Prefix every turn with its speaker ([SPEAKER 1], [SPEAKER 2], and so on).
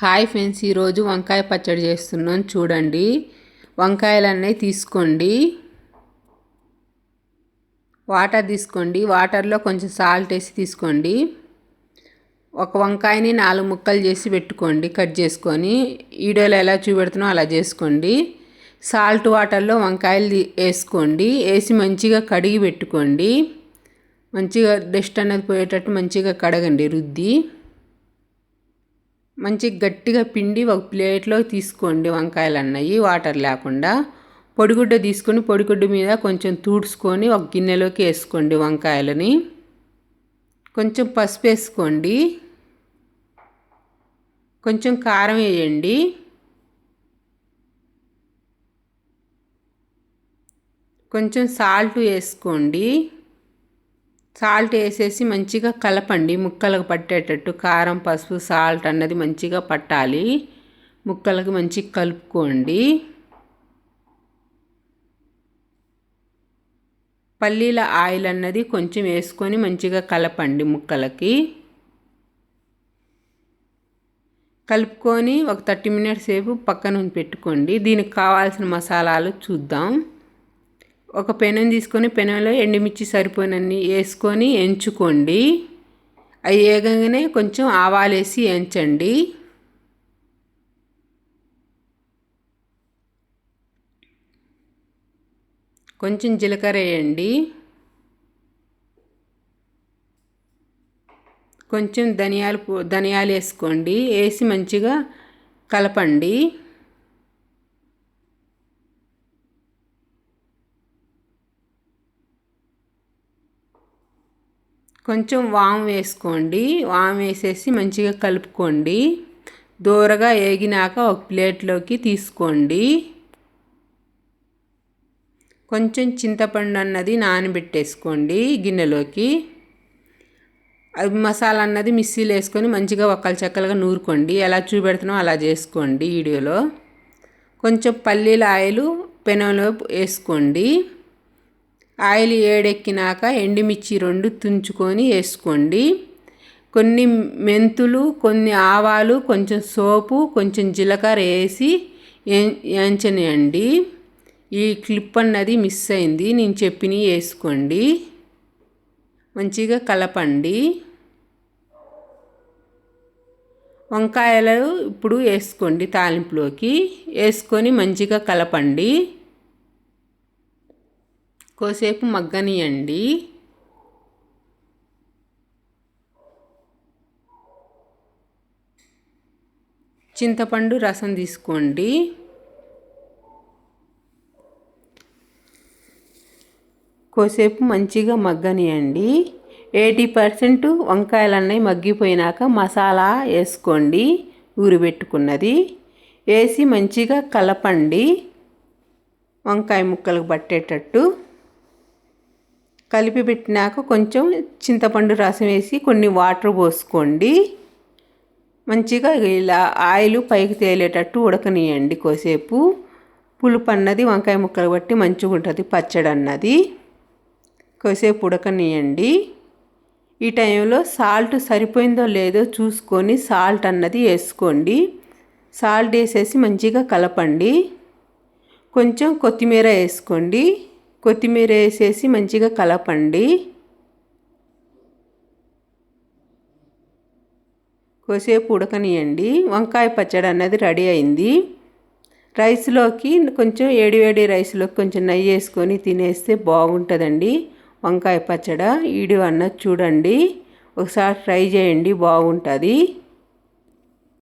[SPEAKER 1] Hi friends, ఈరోజు వంకాయ పచ్చడి చేస్తున్నాను. చూడండి, వంకాయలన్నీ తీసుకోండి. వాటర్ తీసుకోండి. వాటర్లో కొంచెం సాల్ట్ వేసి తీసుకోండి. ఒక వంకాయని 4 ముక్కలు చేసి పెట్టుకోండి, కట్ చేసుకొని. వీడియోలో ఎలా చూపెడుతున్నా అలా చేసుకోండి. సాల్ట్ వాటర్లో వంకాయలు వేసుకోండి. వేసి మంచిగా కడిగి పెట్టుకోండి. మంచిగా డస్ట్ అనేది పోయేటట్టు మంచిగా కడగండి. రుద్ది మంచిగా గట్టిగా పిండి ఒక ప్లేట్లో తీసుకోండి. వంకాయలు అన్నవి వాటర్ లేకుండా. పొడిగుడ్డ తీసుకొని పొడిగుడ్డ మీద కొంచెం తుడుచుకొని ఒక గిన్నెలోకి వేసుకోండి వంకాయలని. కొంచెం పసుపు వేసుకోండి. కొంచెం కారం వేయండి. కొంచెం సాల్ట్ వేసుకోండి. సాల్ట్ వేసేసి మంచిగా కలపండి, ముక్కలకు పట్టేటట్టు. కారం, పసుపు, సాల్ట్ అన్నది మంచిగా పట్టాలి. ముక్కలకు మంచిగా కలుపుకోండి. పల్లీల ఆయిల్ అన్నది కొంచెం వేసుకొని మంచిగా కలపండి ముక్కలకి. కలుపుకొని ఒక 30 మినిట్స్ సేపు పక్కన పెట్టుకోండి. దీనికి కావాల్సిన మసాలాలు చూద్దాం. ఒక పెనం తీసుకొని పెనంలో ఎండుమిర్చి సరిపోయినన్ని వేసుకొని ఎంచుకోండి. అవి వేగంగానే కొంచెం ఆవాలు వేసి ఎంచండి. కొంచెం జీలకర్ర వేయండి. కొంచెం ధనియాలు వేసుకోండి. వేసి మంచిగా కలపండి. కొంచెం వాము వేసుకోండి. వాము వేసేసి మంచిగా కలుపుకోండి. దూరగా వేగినాక ఒక ప్లేట్లోకి తీసుకోండి. కొంచెం చింతపండు అన్నది నానబెట్టేసుకోండి గిన్నెలోకి. అది మసాలా అన్నది మిక్సీలో వేసుకొని మంచిగా ఒక్కలు చెక్కలుగా నూరుకోండి. ఎలా చూపెడుతున్నామో అలా చేసుకోండి వీడియోలో. కొంచెం పల్లీల ఆయిల్ పెనంలో వేసుకోండి. ఆయిల్ ఏడెక్కినాక ఎండుమిర్చి 2 తుంచుకొని వేసుకోండి. కొన్ని మెంతులు, కొన్ని ఆవాలు, కొంచెం సోపు, కొంచెం జీలకర్ర వేసి వేయించనియండి. ఈ క్లిప్ అన్నది మిస్ అయింది, నేను చెప్పినవి వేసుకోండి. మంచిగా కలపండి. వంకాయలు ఇప్పుడు వేసుకోండి. తాలింపులోకి వేసుకొని మంచిగా కలపండి. కోసేపు మగ్గనియండి. చింతపండు రసం తీసుకోండి. కోసేపు మంచిగా మగ్గనియండి. 80% వంకాయలు అన్నీ మగ్గిపోయినాక మసాలా వేసుకోండి, ఊరిపెట్టుకున్నది. వేసి మంచిగా కలపండి, వంకాయ ముక్కలకు పట్టేటట్టు. కలిపి పెట్టినాక కొంచెం చింతపండు రసం వేసి కొన్ని వాటర్ పోసుకోండి. మంచిగా ఇలా ఆయిల్ పైకి తేలేటట్టు ఉడకనియండి కోసేపు. పులుపు అన్నది వంకాయ ముక్కలు బట్టి మంచిగా ఉంటుంది పచ్చడి అన్నది. కోసేపు ఉడకనియండి. ఈ టైంలో సాల్ట్ సరిపోయిందో లేదో చూసుకొని సాల్ట్ అన్నది వేసుకోండి. సాల్ట్ వేసేసి మంచిగా కలపండి. కొంచెం కొత్తిమీర వేసుకోండి. కొత్తిమీర వేసేసి మంచిగా కలపండి. కోసేపు ఉడకనియండి. వంకాయ పచ్చడి అన్నది రెడీ అయింది. రైస్లోకి కొంచెం వేడి రైస్లోకి కొంచెం నెయ్యి వేసుకొని తినేస్తే బాగుంటుందండి వంకాయ పచ్చడి. వీడియో అన్నది చూడండి, ఒకసారి ట్రై చేయండి, బాగుంటుంది.